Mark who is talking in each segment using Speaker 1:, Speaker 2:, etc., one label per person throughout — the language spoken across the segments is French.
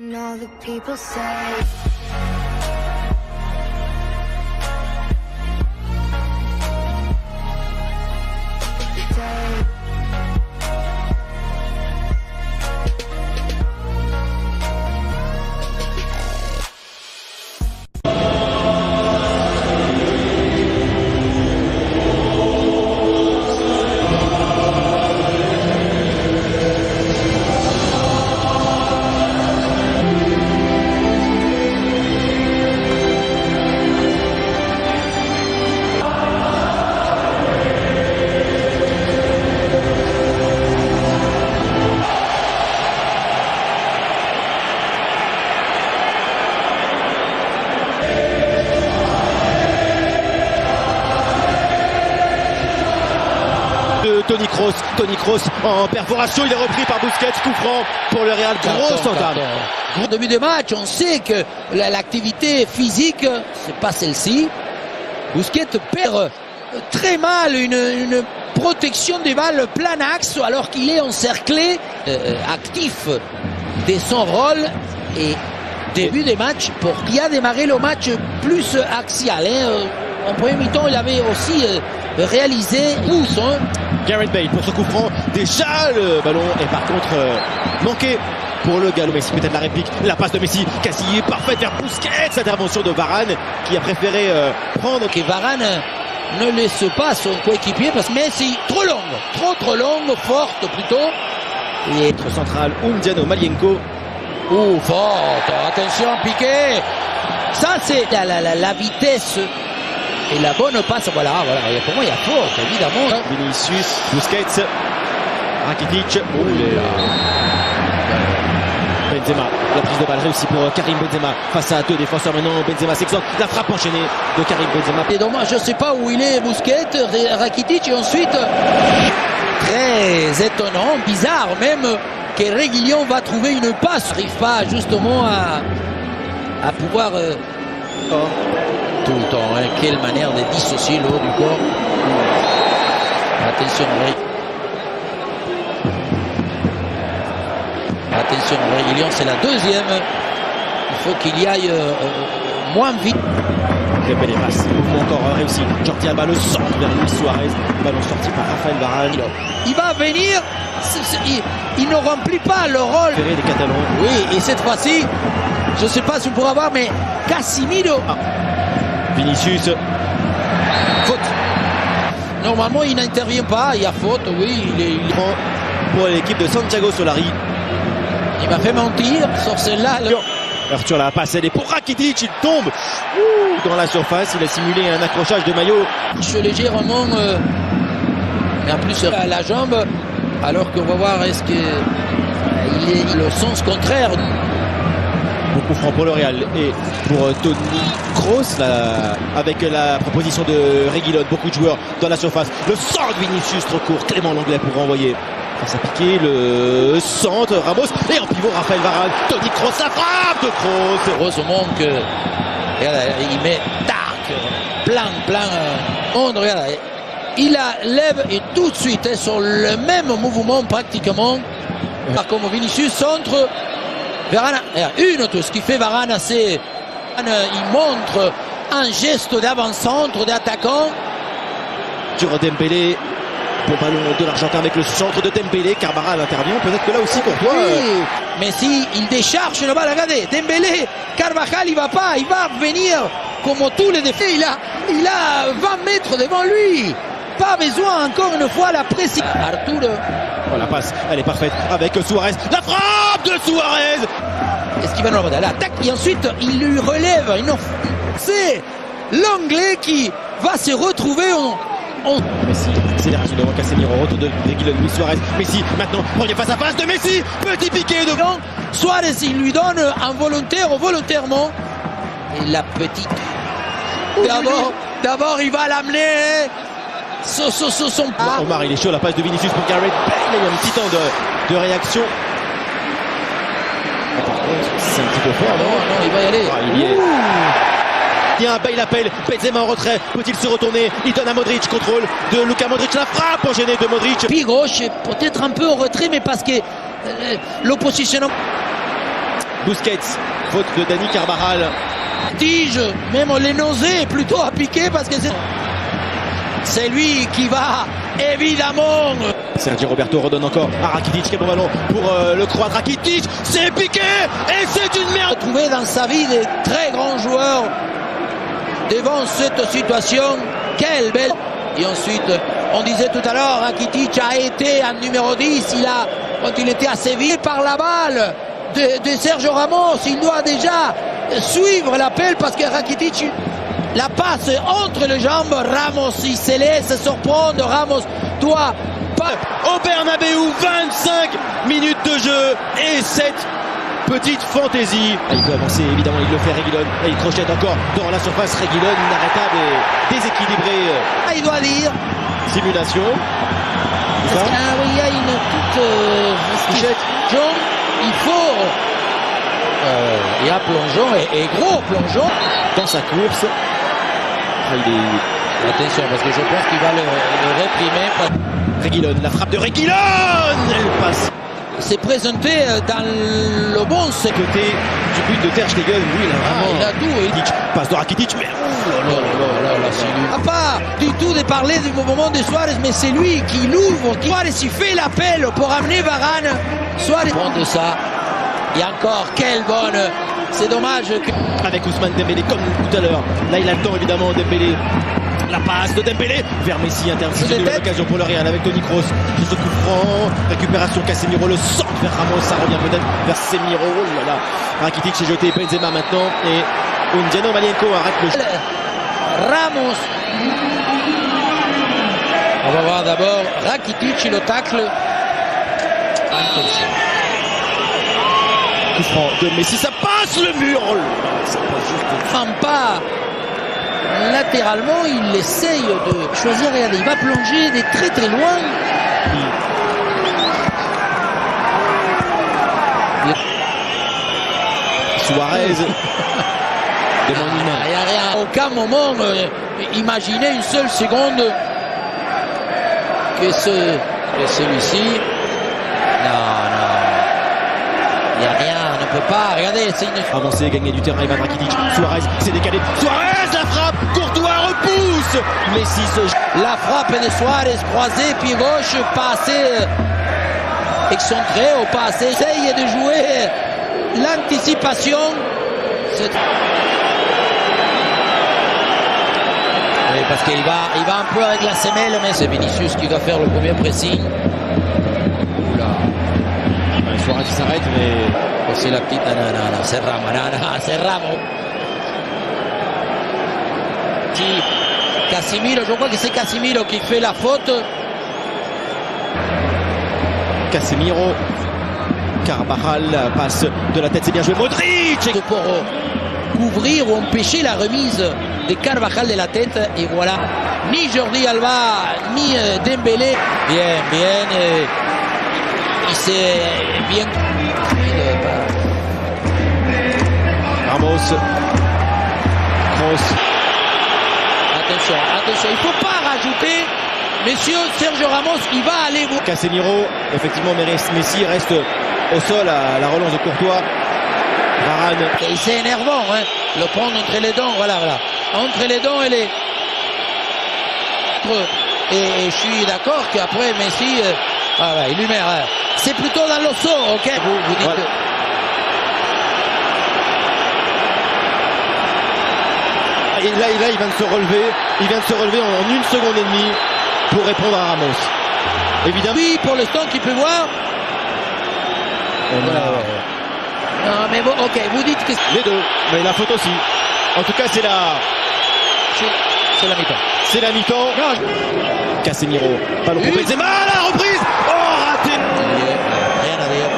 Speaker 1: And all the people say
Speaker 2: Toni Kroos en perforation, il est repris par Busquets, coup franc pour le Real, grosse entame.
Speaker 3: Au début de match, on sait que l'activité physique, c'est pas celle-ci. Busquets perd très mal une protection des balles plein axe alors qu'il est encerclé, actif de son rôle et début de match pour bien démarrer le match plus axial. En premier mi-temps, il avait aussi réalisé pouce.
Speaker 2: Gareth Bale pour ce coup franc, déjà le ballon est par contre manqué pour le Gallo. Messi, peut-être la réplique, la passe de Messi, Casillas parfaite vers Busquets, intervention de Varane qui a préféré prendre.
Speaker 3: Et Varane ne laisse pas son coéquipier parce que Messi trop longue, trop longue, forte plutôt.
Speaker 2: Et notre central, Umdiano Malienko.
Speaker 3: Forte, attention, Piqué. Ça c'est la vitesse. Et la bonne passe, voilà, pour moi il y a faute, évidemment.
Speaker 2: Vinicius, Busquets, Rakitic, Benzema, la prise de balle réussie pour Karim Benzema, face à deux défenseurs maintenant, Benzema s'excente, la frappe enchaînée de Karim Benzema.
Speaker 3: Et dommage, je ne sais pas où il est, Busquets, Rakitic, et ensuite, très étonnant, bizarre même, que Reguilón va trouver une passe, n'arrive pas justement à pouvoir... Tout le temps, quelle manière de dissocier le haut du corps. Attention, Reguilón, c'est la deuxième. Il faut qu'il y aille moins vite.
Speaker 2: Très belle passe, mouvement encore réussi. Jordi Alba, le centre vers Luis Suarez. Ballon sorti par Raphaël Varane.
Speaker 3: Il va venir, il ne remplit pas le rôle.
Speaker 2: Des Catalans.
Speaker 3: Oui, et cette fois-ci, je ne sais pas si on pourra voir, mais Casemiro.
Speaker 2: Vinicius, faute.
Speaker 3: Normalement, il n'intervient pas, il y a faute, oui. Il
Speaker 2: prend pour l'équipe de Santiago Solari.
Speaker 3: Il m'a fait mentir sur celle-là.
Speaker 2: Arthur la passe, elle est pour Rakitic, il tombe dans la surface, il a simulé un accrochage de maillot.
Speaker 3: Je suis légèrement, mais en plus à la jambe, alors qu'on va voir est-ce qu'il est le sens contraire.
Speaker 2: Beaucoup franc pour le Real et pour Toni Kroos avec la proposition de Reguilón, beaucoup de joueurs dans la surface. Le centre de Vinicius trop court, Clément Lenglet pour renvoyer. Face à Piqué, le centre, Ramos et en pivot Raphaël Varane. Toni Kroos, la frappe de Kroos.
Speaker 3: Heureusement que il met plein monde, regarde, il la lève et tout de suite sur le même mouvement pratiquement. Comme Vinicius centre. Varane, ce qui fait Varane, c'est il montre un geste d'avant-centre d'attaquant.
Speaker 2: Sur Dembélé, bon ballon de l'Argentin avec le centre de Dembélé, Carvajal intervient, peut-être que là aussi Courtois.
Speaker 3: Oui, mais si il décharge le bal, regardez, Dembélé, Carvajal il va pas, il va venir comme tous les défis, il a 20 mètres devant lui. Pas besoin encore une fois la précision. Arturo.
Speaker 2: La passe, elle est parfaite avec Suarez. La frappe de Suarez.
Speaker 3: Est-ce qu'il va nous remettre l'attaque et ensuite il lui relève. C'est l'anglais qui va se retrouver en...
Speaker 2: Messi, accélération devant Casemiro, retour de Reguilón, Luis Suarez. Messi, maintenant, premier face à face de Messi. Petit piqué devant.
Speaker 3: Suarez, il lui donne involontaire ou volontairement. Et la petite... D'abord, il va l'amener... Son
Speaker 2: Omar, il est chaud, la passe de Vinicius pour Gareth Bale. Il y a un petit temps de réaction. C'est un petit peu fort,
Speaker 3: non, il va y aller.
Speaker 2: Il y est. Tiens, Bale appelle, Benzema en retrait, peut-il se retourner? Il donne à Modric, contrôle de Luka Modric, la frappe enchaînée de Modric.
Speaker 3: Pied gauche, peut-être un peu en retrait, mais parce que l'opposition...
Speaker 2: Busquets, faute de Dani Carvajal.
Speaker 3: Tige, même les nausées plutôt à piquer parce que c'est lui qui va évidemment.
Speaker 2: Sergio Roberto redonne encore à Rakitic, quel bon ballon pour le Croate Rakitic, c'est piqué et c'est une merde.
Speaker 3: Trouvé dans sa vie des très grands joueurs devant cette situation, quelle belle. Et ensuite, on disait tout à l'heure, Rakitic a été en numéro 10, quand il était à Séville par la balle de Sergio Ramos, il doit déjà suivre l'appel parce que Rakitic la passe entre les jambes, Ramos il se laisse surprendre, Ramos doit pas.
Speaker 2: Au Bernabeu, 25 minutes de jeu et cette petite fantaisie. Il peut avancer, évidemment, il le fait Reguilón. Et il crochette encore dans la surface. Reguilón, inarrêtable et déséquilibré.
Speaker 3: Il doit dire.
Speaker 2: Simulation.
Speaker 3: Oui, il y a une petite jaune. Il faut. Il y a plongeon et gros plongeon.
Speaker 2: Dans sa course.
Speaker 3: Attention, parce que je pense qu'il va le réprimer.
Speaker 2: Reguilón, la frappe de Reguilón. Elle passe.
Speaker 3: C'est présenté dans le bon
Speaker 2: côté du but de Ter Stegen. Oui, il a vraiment.
Speaker 3: Il a tout.
Speaker 2: Passe de Rakitic, mais.
Speaker 3: Pas du tout de parler du mouvement de Suarez, mais c'est lui qui l'ouvre. Suarez il fait l'appel pour amener Varane. Suarez. Bon de ça. Et encore, quelle bonne. C'est dommage que.
Speaker 2: Avec Ousmane Dembélé, comme tout à l'heure. Là, il a le temps, évidemment, Dembélé. La passe de Dembélé vers Messi, interception de l'occasion pour le Real avec Toni Kroos. Ce coup franc, récupération Casemiro, le centre vers Ramos, ça revient peut-être vers Semiro. Oh là là, Rakitic s'est jeté, Benzema maintenant et Undiano Malienko arrête le jeu.
Speaker 3: Ramos. On va voir d'abord Rakitic, le tacle.
Speaker 2: Coup franc de Messi, ça passe le mur. Oh là là, ça passe juste.
Speaker 3: Pas. Latéralement, il essaye de choisir. Regardez, il va plonger des très très loin.
Speaker 2: Suarez.
Speaker 3: Il n'y a rien. Aucun moment, imaginez une seule seconde que celui-ci. Non. Il n'y a rien, on ne peut pas. Regardez, c'est une.
Speaker 2: Avancer, gagner du terrain, Ivan Rakitic. Suarez s'est décalé. Suarez, la frappe. Courtois repousse. Messi se.
Speaker 3: La frappe de Suarez croisée, pied gauche, passé excentré au passé. Essaye de jouer l'anticipation. Oui, parce qu'il va un peu avec la semelle, mais c'est Vinicius qui doit faire le premier pressing.
Speaker 2: Suarez qui s'arrête, mais
Speaker 3: c'est la petite. Non, c'est Ramos. Casemiro, je crois que c'est Casemiro qui fait la faute.
Speaker 2: Casemiro, Carvajal passe de la tête, c'est bien joué. Modric
Speaker 3: pour couvrir ou empêcher la remise de Carvajal de la tête. Et voilà, ni Jordi Alba, ni Dembélé. Bien. Il s'est bien.
Speaker 2: Ramos. Kroos.
Speaker 3: Attention, il ne faut pas rajouter. Monsieur Sergio Ramos, il va aller.
Speaker 2: Casemiro, effectivement, mais Messi reste au sol à la relance de Courtois. Varane.
Speaker 3: Et c'est énervant, hein, le prendre entre les dents, voilà. Entre les dents et les. Et je suis d'accord qu'après Messi, il lui met. C'est plutôt dans l'osso, ok. Vous dites.
Speaker 2: Voilà. Et là, il vient de se relever. Il vient de se relever en 1 seconde et demie pour répondre à Ramos. Évidemment.
Speaker 3: Oui, pour l'instant, tu peux voir. Non, mais bon, ok, vous dites que.
Speaker 2: Les deux, mais la faute aussi. En tout cas, c'est la
Speaker 3: mi-temps.
Speaker 2: C'est la mi-temps. Casemiro, ballon pour Benzema, la reprise. Oh, raté.
Speaker 3: Rien à dire.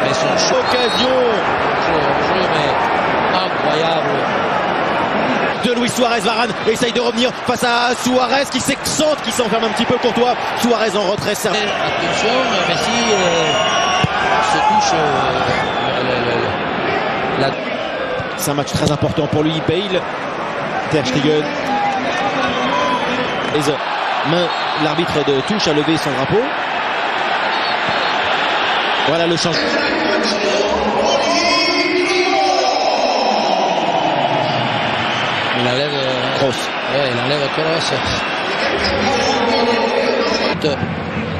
Speaker 3: Mais son
Speaker 2: occasion.
Speaker 3: Jeu, mais incroyable.
Speaker 2: De Luis Suarez, Varane essaye de revenir face à Suarez qui s'excentre, qui s'enferme un petit peu. Courtois, Suarez en retrait.
Speaker 3: Attention, Messi se touche.
Speaker 2: C'est un match très important pour lui. Bale, Ter Stegen. L'arbitre de touche a levé son drapeau. Voilà le changement.
Speaker 3: cross.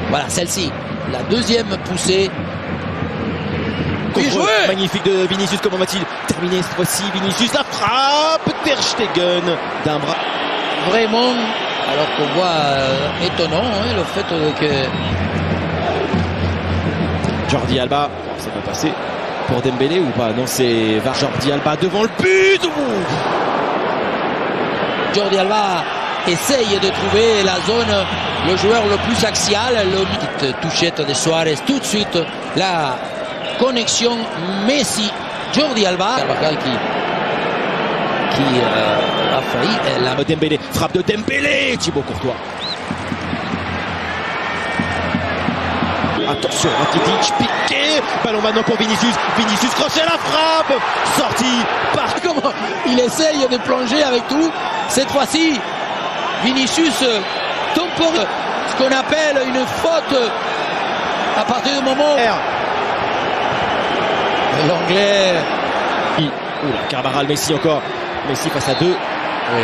Speaker 3: Voilà, celle-ci, la deuxième poussée. Bien joué.
Speaker 2: Magnifique de Vinicius. Comment va-t-il terminer cette fois-ci? Vinicius, la frappe Ter Stegen d'un bras.
Speaker 3: Vraiment, alors qu'on voit étonnant le fait que
Speaker 2: Jordi Alba, ça va passer pour Dembélé ou pas? Non, c'est Jordi Alba devant le but.
Speaker 3: Jordi Alba essaye de trouver la zone, le joueur le plus axial, le petite touchette de Suarez, tout de suite la connexion Messi, Jordi Alba, qui a failli la...
Speaker 2: Dembélé, frappe de Dembélé, Thibaut Courtois. Attention, Rakitic, piqué, ballon maintenant pour Vinicius, Vinicius crochet, la frappe, sortie par...
Speaker 3: Comment il essaye de plonger avec tout, cette fois-ci, Vinicius temporaire, ce qu'on appelle une faute à partir du moment... L'anglais...
Speaker 2: Oula, Carvajal, Messi encore, Messi face à deux.
Speaker 3: Oui,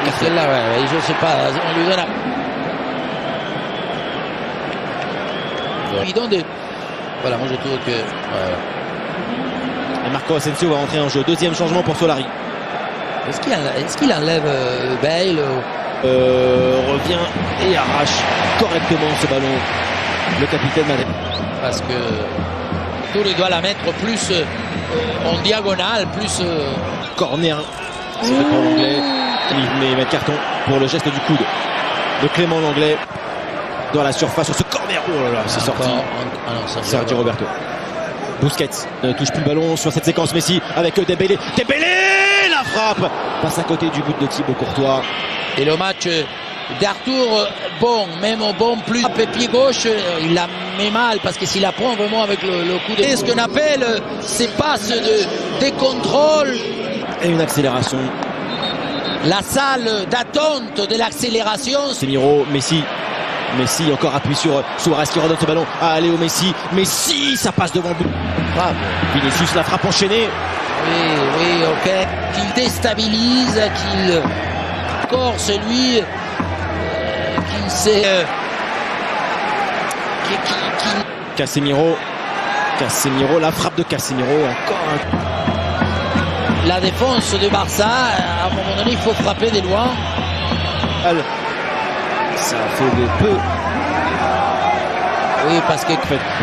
Speaker 3: oui, celle-là, ouais, je sais pas, on lui donne la... Voilà, moi je trouve que...
Speaker 2: Et Marco Asensio va rentrer en jeu. Deuxième changement pour Solari.
Speaker 3: Est-ce qu'il enlève Bale
Speaker 2: revient et arrache correctement ce ballon. Le capitaine Madrid.
Speaker 3: Parce que Touré doit la mettre plus en diagonale, plus...
Speaker 2: Corner. C'est fait pour l'anglais. Il met carton pour le geste du coude de Clément Lenglet dans la surface sur ce corner. Oh là là, c'est sorti. Sergio Roberto. Busquets ne touche plus le ballon sur cette séquence. Messi avec Dembélé. Dembélé, la frappe passe à côté du but de Thibaut Courtois.
Speaker 3: Et le match d'Arthur, bon, même au bon plus pied gauche, il la met mal parce que s'il la prend vraiment avec le coup de... Ce qu'on appelle ces passes de contrôle.
Speaker 2: Et une accélération.
Speaker 3: La salle d'attente de l'accélération.
Speaker 2: Casemiro, Messi. Messi encore appui sur Suarez qui redonne ce ballon à Léo Messi. Messi, ça passe devant le but. Vinicius, la frappe enchaînée.
Speaker 3: Oui, ok. Qu'il déstabilise, qu'il encore celui qui sait...
Speaker 2: Casemiro, la frappe de Casemiro, encore un...
Speaker 3: La défense de Barça, à un moment donné, il faut frapper des loin.
Speaker 2: Ça fait de peu.
Speaker 3: Oui, parce que...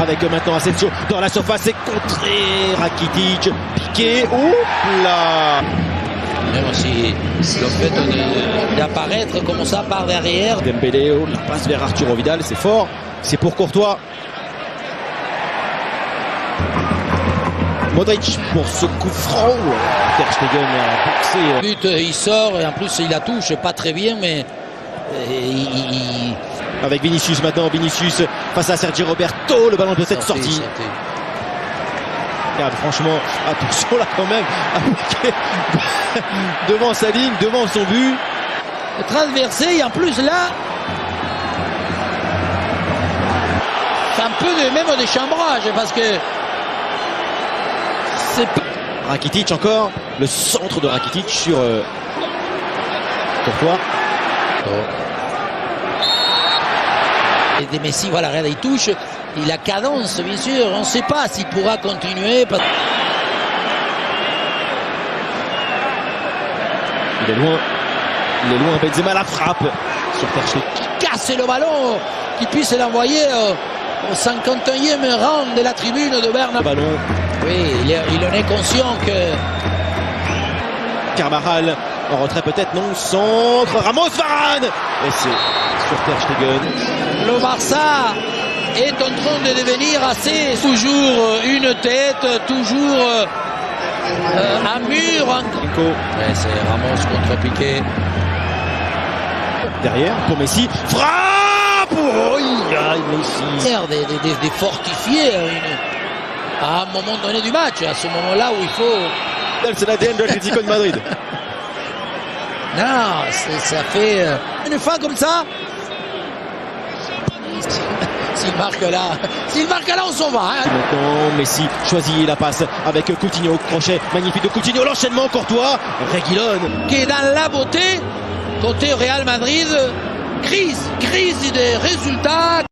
Speaker 2: Avec maintenant Asensio dans la surface, c'est contré. Rakitic, piqué. Oups là.
Speaker 3: Même aussi le fait d'apparaître comme ça par derrière.
Speaker 2: Dembélé, la passe vers Arturo Vidal, c'est fort. C'est pour Courtois. Modric pour ce coup franc. Ter Stegen a boxé.
Speaker 3: But, il sort et en plus il la touche pas très bien, mais
Speaker 2: avec Vinicius maintenant, Vinicius face à Sergio Roberto, le ballon peut être sorti. Regarde, franchement, attention là quand même, devant sa ligne, devant son but.
Speaker 3: Transversé et en plus là, c'est un peu même des chambrages parce que c'est pas...
Speaker 2: Rakitic encore, le centre de Rakitic sur Courtois.
Speaker 3: Et des Messi, voilà, regarde, il touche, il a cadence, bien sûr, on ne sait pas s'il pourra continuer.
Speaker 2: Il est loin, Benzema la frappe sur Ter Stegen.
Speaker 3: Qui casse le ballon, qui puisse l'envoyer au 51e rang de la tribune de Berne.
Speaker 2: Ballon.
Speaker 3: Oui, il en est conscient que...
Speaker 2: Carvajal en retrait peut-être, non, centre, Ramos, Varane. Et c'est sur Ter Stegen.
Speaker 3: Le Barça est en train de devenir assez... Toujours une tête, toujours un mur. Ouais, c'est Ramos contre Piqué.
Speaker 2: Derrière pour Messi, frappe. Oh, Messi.
Speaker 3: Des fortifiés à un moment donné du match, à ce moment-là où il faut...
Speaker 2: C'est l'ADN de l'Atlético de Madrid.
Speaker 3: Non, ça fait une fois comme ça. S'il marque là, on s'en va. Hein.
Speaker 2: Maintenant, Messi choisit la passe avec Coutinho, crochet magnifique de Coutinho, l'enchaînement Courtois, Reguilón.
Speaker 3: Qui est dans la beauté Côté Real Madrid, crise des résultats.